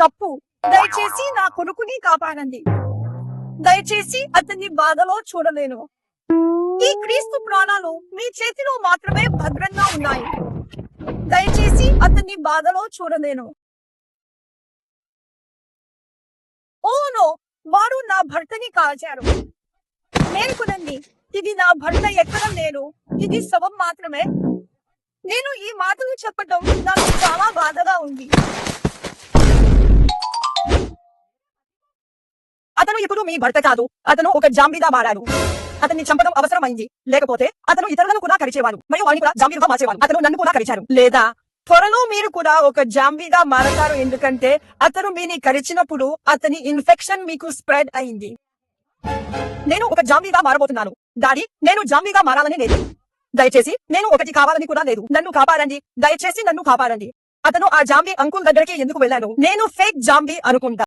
తప్పు. దయచేసి నా కొడుకుని కాపాడండి. దయచేసి అతన్ని బాధలో చూడలేను. ఈ క్రీస్తు ప్రాణాలు మీ చేతిలో మాత్రమే భద్రంగా ఉన్నాయి. దయచేసి అతన్ని బాధలో చూడలేను. ఓనో, వాడు నా భర్తని కాల్చారు. మేల్కొనండి, ఇది నా భర్త ఎక్కడం లేదు, ఇది శవం మాత్రమే. నేను ఈ మాటలు చెప్పటం నాకు చాలా బాధగా ఉంది. అతను ఇప్పుడు మీ భర్త కాదు, అతను ఒక జాంబీగా మారాడు. అతన్ని చంపడం అవసరమైంది, లేకపోతే అతను ఇతరులను కూడా కరిచేవాడు మరియు వాడిని కూడా జాంబీగా మార్చేవాడు. అతను నన్ను కూడా కరిచారు. లేదా త్వరలో మీరు కూడా ఒక జాంబీగా మారతారు, ఎందుకంటే అతను మీని కరిచినప్పుడు అతని ఇన్ఫెక్షన్ మీకు స్ప్రెడ్ అయింది. నేను ఒక జాంబీగా మారబోతున్నాను. డాడీ, నేను జాంబీగా మారాలని లేదు. దయచేసి నేను ఒకటి కావాలని కూడా లేదు. నన్ను కాపాడండి, దయచేసి నన్ను కాపాడండి. అతను ఆ జాంబీ అంకుల్ దగ్గరికి ఎందుకు వెళ్ళాను? నేను ఫేక్ జాంబీ అనుకుంటా.